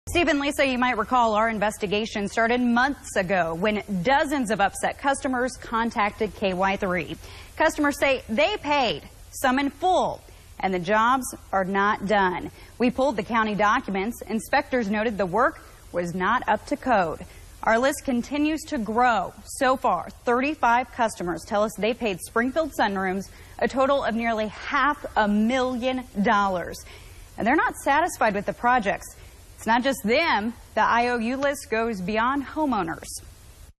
Steve and Lisa, you might recall our investigation started months ago when dozens of upset customers contacted KY3. Customers say they paid, some in full, and the jobs are not done. We pulled the county documents. Inspectors noted the work was not up to code. Our list continues to grow. So far, 35 customers tell us they paid Springfield Sunrooms a total of nearly $500,000. And they're not satisfied with the projects. It's not just them. The IOU list goes beyond homeowners.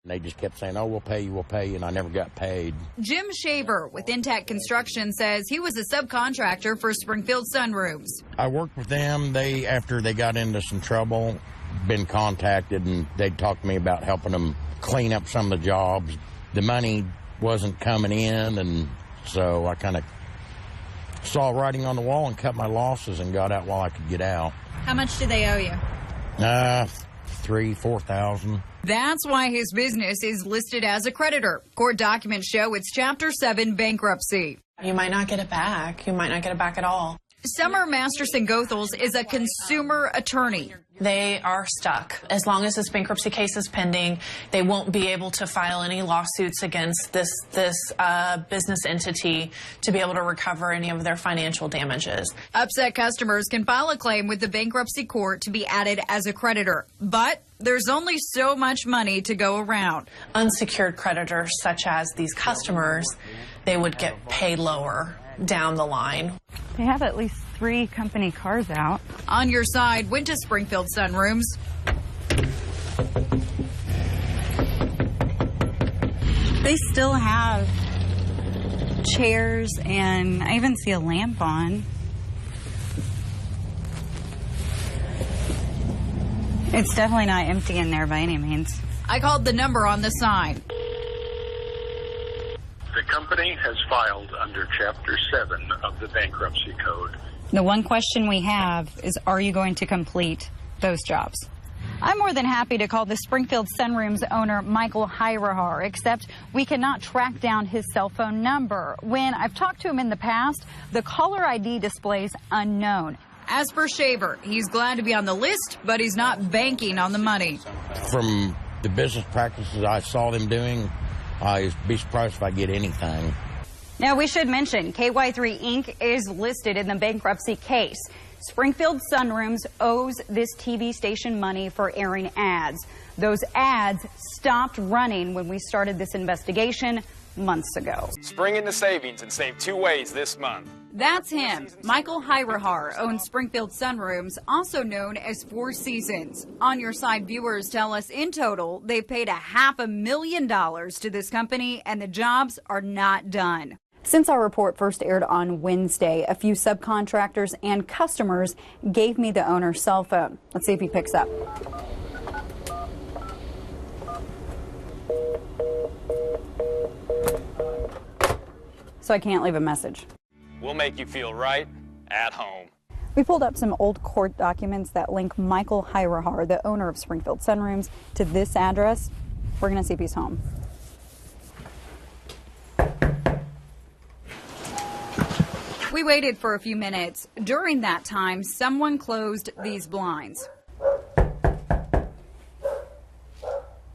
They just kept saying, oh, we'll pay you, and I never got paid. Jim Shaver with Intact Construction says he was a subcontractor for Springfield Sunrooms. I worked with them. After they got into some trouble, been contacted, and they talked to me about helping them clean up some of the jobs. The money wasn't coming in, and so I kind of saw writing on the wall and cut my losses and got out while I could get out. How much do they owe you? $4,000. That's why his business is listed as a creditor. Court documents show it's Chapter 7 bankruptcy. You might not get it back. You might not get it back at all. Summer Masterson-Goethals is a consumer attorney. They are stuck. As long as this bankruptcy case is pending, they won't be able to file any lawsuits against this business entity to be able to recover any of their financial damages. Upset customers can file a claim with the bankruptcy court to be added as a creditor, but there's only so much money to go around. Unsecured creditors, such as these customers, they would get paid lower down the line. They have at least 3 company cars out. On Your Side went to Springfield Sunrooms. They still have chairs, and I even see a lamp on. It's definitely not empty in there by any means. I called the number on the sign. The company has filed under Chapter 7 of the Bankruptcy Code. The one question we have is, are you going to complete those jobs? I'm more than happy to call the Springfield Sunrooms owner Michael Hirahar, except we cannot track down his cell phone number. When I've talked to him in the past, the caller ID displays unknown. As for Shaver, he's glad to be on the list, but he's not banking on the money. From the business practices I saw them doing, I'd be surprised if I get anything. Now, we should mention KY3 Inc. is listed in the bankruptcy case. Springfield Sunrooms owes this TV station money for airing ads. Those ads stopped running when we started this investigation months ago. Spring into savings and save 2 ways this month. That's him. Michael Hirahar owns Springfield Sunrooms, also known as Four Seasons. On Your Side viewers tell us in total they've paid $500,000 to this company, and the jobs are not done. Since our report first aired on Wednesday, a few subcontractors and customers gave me the owner's cell phone. Let's see if he picks up. So I can't leave a message. We'll make you feel right at home. We pulled up some old court documents that link Michael Hirahar, the owner of Springfield Sunrooms, to this address. We're going to see if he's home. We waited for a few minutes. During that time, someone closed these blinds.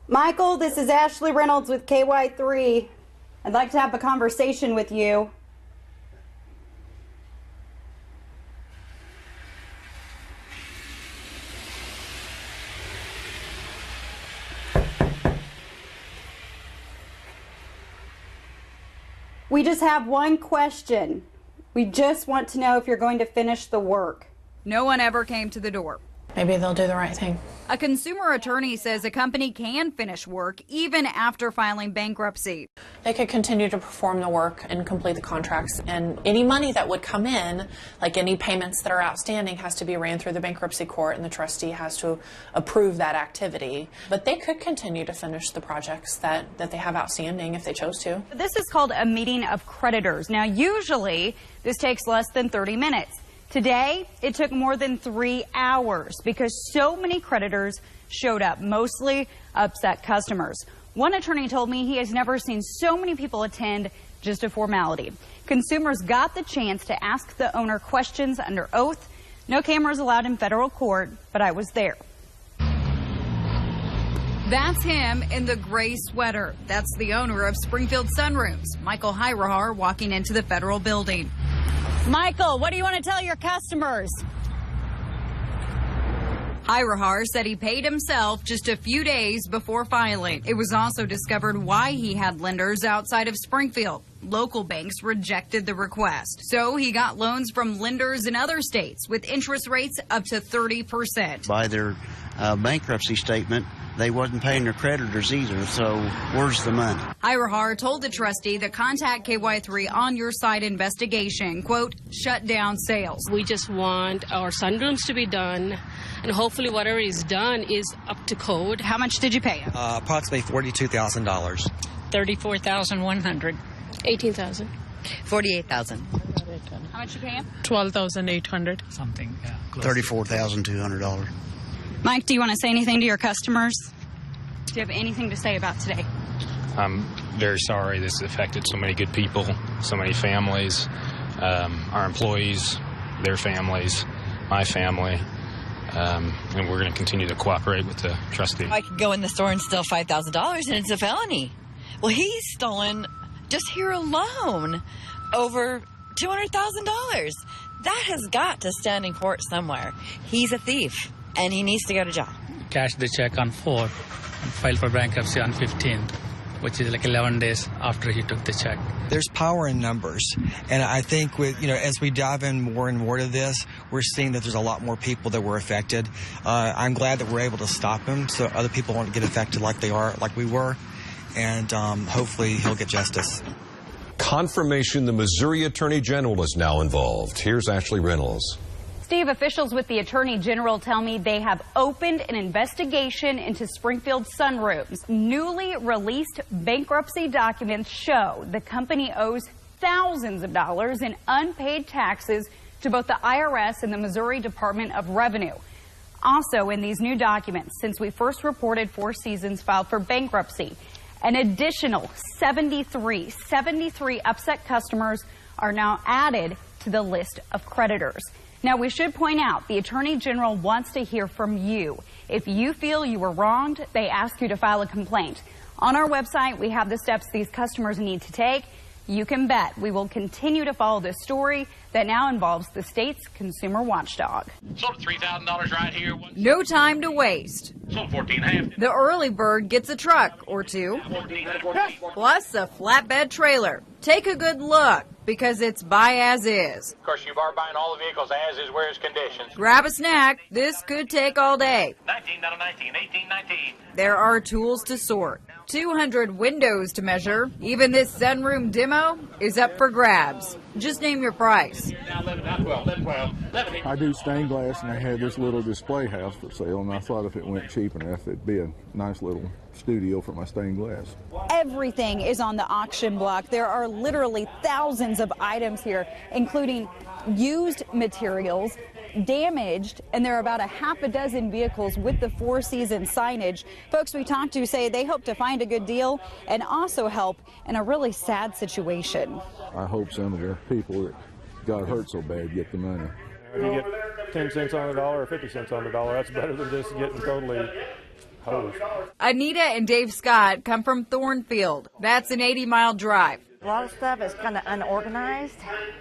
Michael, this is Ashley Reynolds with KY3. I'd like to have a conversation with you. We just have one question. We just want to know if you're going to finish the work. No one ever came to the door. Maybe they'll do the right thing. A consumer attorney says a company can finish work even after filing bankruptcy. They could continue to perform the work and complete the contracts, and any money that would come in, like any payments that are outstanding, has to be ran through the bankruptcy court, and the trustee has to approve that activity. But they could continue to finish the projects that they have outstanding if they chose to. This is called a meeting of creditors. Now, usually this takes less than 30 minutes. Today, it took more than 3 hours because so many creditors showed up, mostly upset customers. One attorney told me he has never seen so many people attend just a formality. Consumers got the chance to ask the owner questions under oath. No cameras allowed in federal court, but I was there. That's him in the gray sweater. That's the owner of Springfield Sunrooms, Michael Hirahar, walking into the federal building. Michael, what do you want to tell your customers? Hirahar said he paid himself just a few days before filing. It was also discovered why he had lenders outside of Springfield. Local banks rejected the request. So he got loans from lenders in other states with interest rates up to 30%. By their bankruptcy statement, they wasn't paying their creditors either, so where's the money? Hirahar told the trustee the Contact KY3 on your side investigation, quote, shut down sales. We just want our sunrooms to be done, and hopefully whatever is done is up to code. How much did you pay him? Approximately $42,000. $34,100. $18,000. $48,000. How much you pay him? $12,800. Something, yeah. $34,200. Mike, do you want to say anything to your customers? Do you have anything to say about today? I'm very sorry this has affected so many good people, so many families, our employees, their families, my family, and we're going to continue to cooperate with the trustee. I could go in the store and steal $5,000 and it's a felony. Well, he's stolen, just here alone, over $200,000. That has got to stand in court somewhere. He's a thief, and he needs to go to jail. Cashed the check on 4th and filed for bankruptcy on 15th, which is like 11 days after he took the check. There's power in numbers, and I think with as we dive in more and more to this, we're seeing that there's a lot more people that were affected. I'm glad that we're able to stop him so other people won't get affected like we were, and hopefully he'll get justice. Confirmation the Missouri Attorney General is now involved. Here's Ashley Reynolds. Steve, officials with the Attorney General tell me they have opened an investigation into Springfield Sunrooms. Newly released bankruptcy documents show the company owes thousands of dollars in unpaid taxes to both the IRS and the Missouri Department of Revenue. Also in these new documents, since we first reported Four Seasons filed for bankruptcy, an additional 73 upset customers are now added to the list of creditors. Now, we should point out the Attorney General wants to hear from you. If you feel you were wronged, they ask you to file a complaint. On our website, we have the steps these customers need to take. You can bet we will continue to follow this story that now involves the state's consumer watchdog. Sold $3,000 right here. No time to waste. Sold $14.5. The early bird gets a truck or two, plus a flatbed trailer. Take a good look, because it's buy as is. Of course, you are buying all the vehicles as is, where is conditions. Grab a snack. This could take all day. 19 out of 19, 18, 19. There are tools to sort, 200 windows to measure. Even this sunroom demo is up for grabs. Just name your price. Now 11, now 12, 11, 12, 11. I do stained glass, and I had this little display house for sale, and I thought if it went cheap enough, it'd be a nice little studio for my stained glass. Everything is on the auction block. There are literally thousands of items here, including used materials, damaged, and there are about a half a dozen vehicles with the Four Seasons signage. Folks we talked to say they hope to find a good deal and also help in a really sad situation. I hope some of the people that got hurt so bad get the money. If you get 10 cents on the dollar or 50 cents on the dollar, that's better than just getting totally hosed. Anita and Dave Scott come from Thornfield. That's an 80-mile drive. A lot of stuff is kind of unorganized.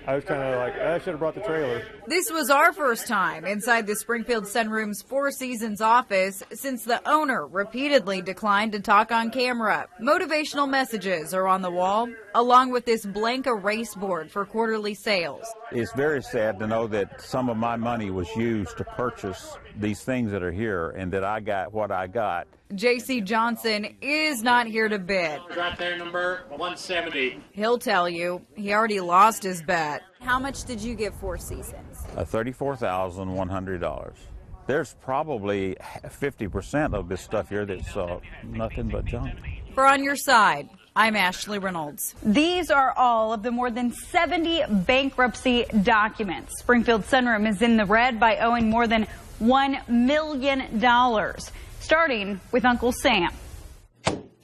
I was kind of like, I should have brought the trailer. This was our first time inside the Springfield Sunrooms Four Seasons office since the owner repeatedly declined to talk on camera. Motivational messages are on the wall, along with this blank erase board for quarterly sales. It's very sad to know that some of my money was used to purchase these things that are here and that I got what I got. J.C. Johnson is not here to bid. Right there, number 170. He'll tell you he already lost his bet. How much did you give Four Seasons? $34,100. There's probably 50% of this stuff here that's nothing but junk. For On Your Side, I'm Ashley Reynolds. These are all of the more than 70 bankruptcy documents. Springfield Sunroom is in the red by owing more than $1 million. Starting with Uncle Sam.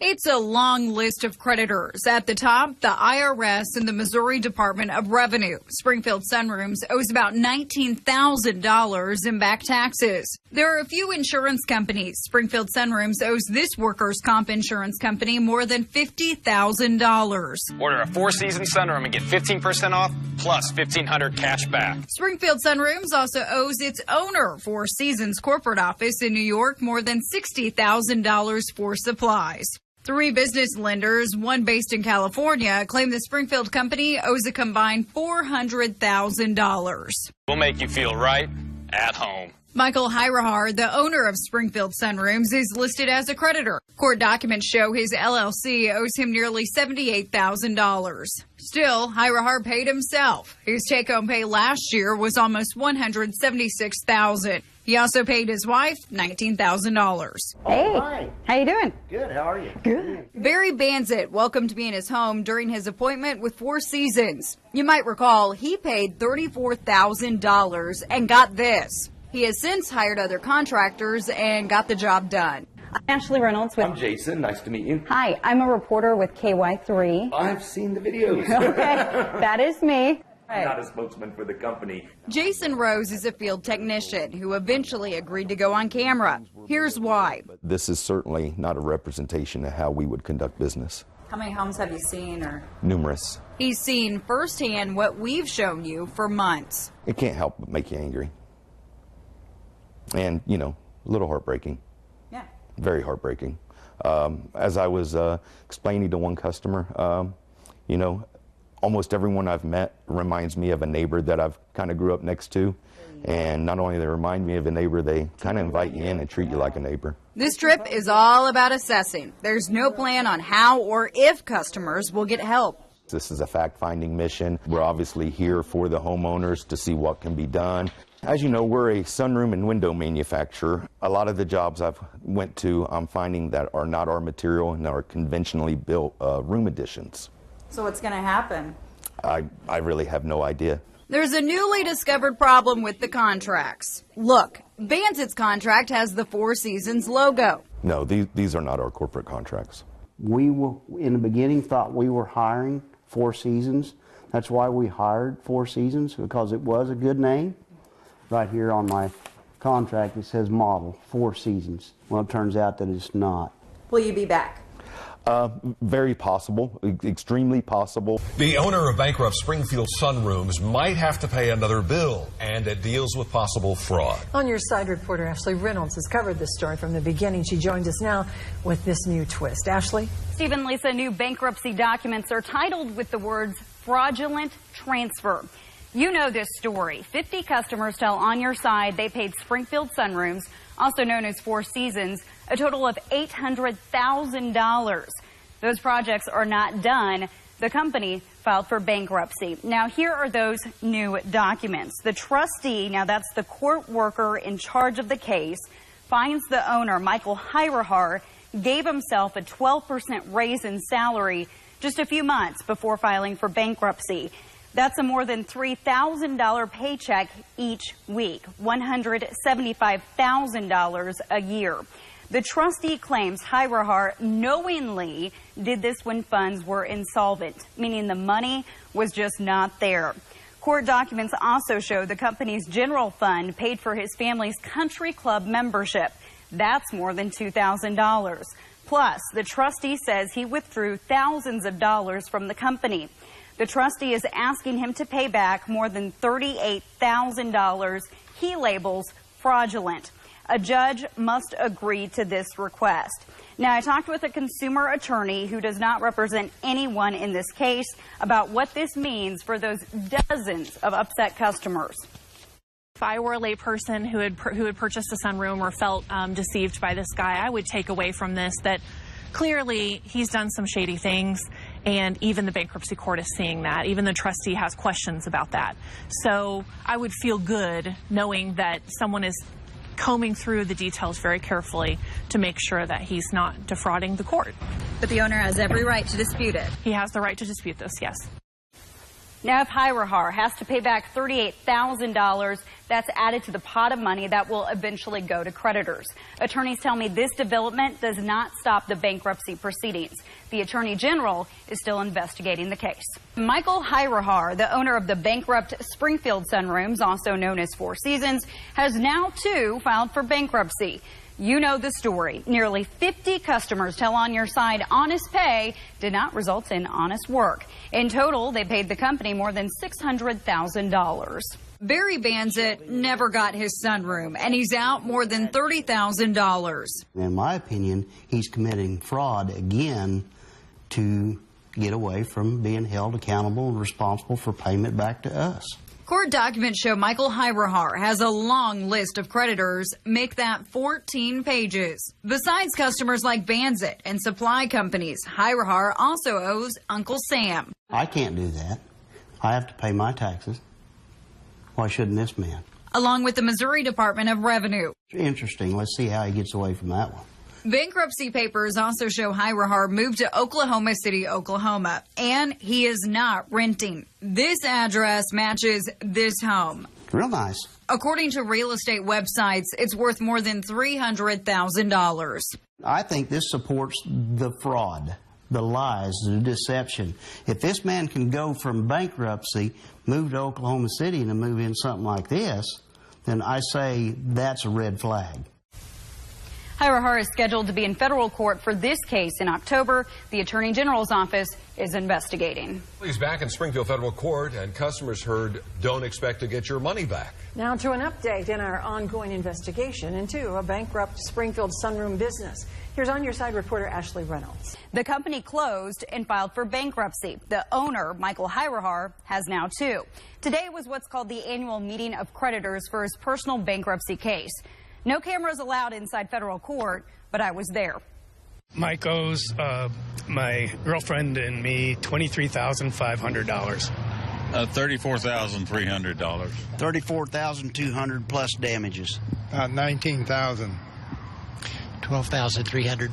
It's a long list of creditors. At the top, the IRS and the Missouri Department of Revenue. Springfield Sunrooms owes about $19,000 in back taxes. There are a few insurance companies. Springfield Sunrooms owes this workers' comp insurance company more than $50,000. Order a four-season sunroom and get 15% off plus $1,500 cash back. Springfield Sunrooms also owes its owner, Four Seasons corporate office in New York, more than $60,000 for supplies. Three business lenders, one based in California, claim the Springfield company owes a combined $400,000. We'll make you feel right at home. Michael Hirahar, the owner of Springfield Sunrooms, is listed as a creditor. Court documents show his LLC owes him nearly $78,000. Still, Hirahar paid himself. His take-home pay last year was almost $176,000. He also paid his wife $19,000. Hey, hi. How you doing? Good, how are you? Good. Barry Banzit welcomed me in his home during his appointment with Four Seasons. You might recall he paid $34,000 and got this. He has since hired other contractors and got the job done. I'm Ashley Reynolds with... I'm Jason. Nice to meet you. Hi, I'm a reporter with KY3. I've seen the videos. Okay, that is me. I'm not a spokesman for the company. Jason Rose is a field technician who eventually agreed to go on camera. Here's why. This is certainly not a representation of how we would conduct business. How many homes have you seen? Numerous. He's seen firsthand what we've shown you for months. It can't help but make you angry. And, a little heartbreaking. Yeah. Very heartbreaking. As I was explaining to one customer, almost everyone I've met reminds me of a neighbor that I've kind of grew up next to. And not only they remind me of a neighbor, they kind of invite you in and treat you like a neighbor. This trip is all about assessing. There's no plan on how or if customers will get help. This is a fact-finding mission. We're obviously here for the homeowners to see what can be done. As you know, we're a sunroom and window manufacturer. A lot of the jobs I've went to, I'm finding that are not our material and are conventionally built room additions. So what's going to happen? I really have no idea. There's a newly discovered problem with the contracts. Look, Banzit's contract has the Four Seasons logo. No, these are not our corporate contracts. We were, in the beginning, thought we were hiring Four Seasons. That's why we hired Four Seasons, because it was a good name. Right here on my contract, it says model, Four Seasons. Well, it turns out that it's not. Will you be back? Very possible, extremely possible. The owner of bankrupt Springfield Sunrooms might have to pay another bill, and it deals with possible fraud. On Your Side, reporter Ashley Reynolds has covered this story from the beginning. She joins us now with this new twist. Ashley? Steve and Lisa, new bankruptcy documents are titled with the words fraudulent transfer. You know this story. 50 customers tell On Your Side they paid Springfield Sunrooms, also known as Four Seasons, a total of $800,000. Those projects are not done. The company filed for bankruptcy. Now, here are those new documents. The trustee, now that's the court worker in charge of the case, finds the owner, Michael Hirahar, gave himself a 12% raise in salary just a few months before filing for bankruptcy. That's a more than $3,000 paycheck each week, $175,000 a year. The trustee claims Hirahar knowingly did this when funds were insolvent, meaning the money was just not there. Court documents also show the company's general fund paid for his family's country club membership. That's more than $2,000. Plus, the trustee says he withdrew thousands of dollars from the company. The trustee is asking him to pay back more than $38,000 he labels fraudulent. A judge must agree to this request. Now, I talked with a consumer attorney who does not represent anyone in this case about what this means for those dozens of upset customers. If I were a layperson who had purchased a sunroom or felt deceived by this guy, I would take away from this that clearly he's done some shady things, and even the bankruptcy court is seeing that. Even the trustee has questions about that. So I would feel good knowing that someone is combing through the details very carefully to make sure that he's not defrauding the court. But the owner has every right to dispute it. He has the right to dispute this, yes. Now, if Hirahar has to pay back $38,000, That's added to the pot of money that will eventually go to creditors. Attorneys tell me this development does not stop the bankruptcy proceedings. The Attorney General is still investigating the case. Michael Hirahar, the owner of the bankrupt Springfield Sunrooms, also known as Four Seasons, has now too filed for bankruptcy. You know the story. Nearly 50 customers tell On Your Side honest pay did not result in honest work. In total, they paid the company more than $600,000. Barry Banzit never got his sunroom, and he's out more than $30,000. In my opinion, he's committing fraud again to get away from being held accountable and responsible for payment back to us. Court documents show Michael Hirahar has a long list of creditors, make that 14 pages. Besides customers like Banzit and supply companies, Hirahar also owes Uncle Sam. I can't do that. I have to pay my taxes. Why shouldn't this man? Along with the Missouri Department of Revenue. Interesting. Let's see how he gets away from that one. Bankruptcy papers also show Hirahar moved to Oklahoma City, Oklahoma, and he is not renting. This address matches this home. Real nice. According to real estate websites, it's worth more than $300,000. I think this supports the fraud, the lies, the deception. If this man can go from bankruptcy, move to Oklahoma City and move in something like this, then I say that's a red flag. Hirahar is scheduled to be in federal court for this case in October. The Attorney General's office is investigating. He's back in Springfield Federal Court, and customers heard don't expect to get your money back. Now to an update in our ongoing investigation into a bankrupt Springfield sunroom business. Here's On Your Side reporter Ashley Reynolds. The company closed and filed for bankruptcy. The owner, Michael Hirahar, has now too. Today was what's called the annual meeting of creditors for his personal bankruptcy case. No cameras allowed inside federal court, but I was there. Mike owes my girlfriend and me $23,500. $34,300. $34,200 plus damages. $19,000. $12,300.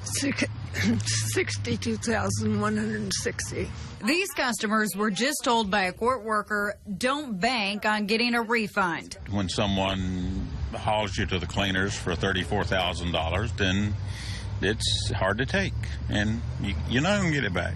$62,160. These customers were just told by a court worker, don't bank on getting a refund. When someone hauls you to the cleaners for $34,000, then it's hard to take, and you're not going to get it back.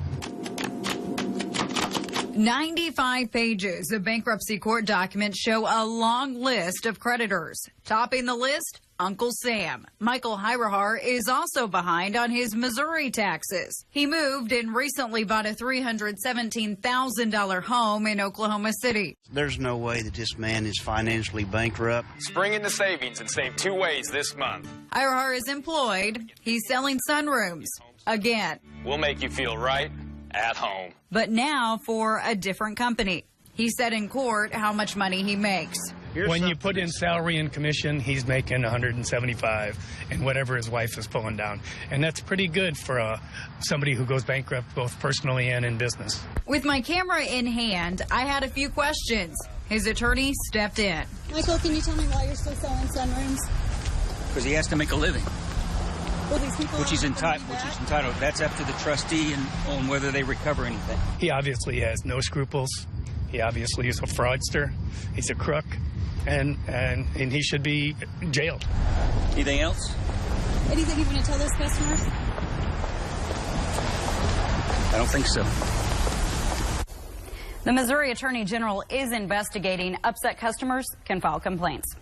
95 pages of bankruptcy court documents show a long list of creditors. Topping the list, Uncle Sam. Michael Hirahar is also behind on his Missouri taxes. He moved and recently bought a $317,000 home in Oklahoma City. There's no way that this man is financially bankrupt. Spring into savings and save 2 ways this month. Hirahar is employed. He's selling sunrooms. Again. We'll make you feel right at home. But now for a different company. He said in court how much money he makes. When you put in salary and commission, he's making $175 and whatever his wife is pulling down. And that's pretty good for somebody who goes bankrupt both personally and in business. With my camera in hand, I had a few questions. His attorney stepped in. Michael, can you tell me why you're still selling sunrooms? Because he has to make a living. Well, these people which he's entitled. That's up to the trustee and on whether they recover anything. He obviously has no scruples. He obviously is a fraudster. He's a crook. And he should be jailed. Anything else? Anything you want to tell those customers? I don't think so. The Missouri Attorney General is investigating. Upset customers can file complaints.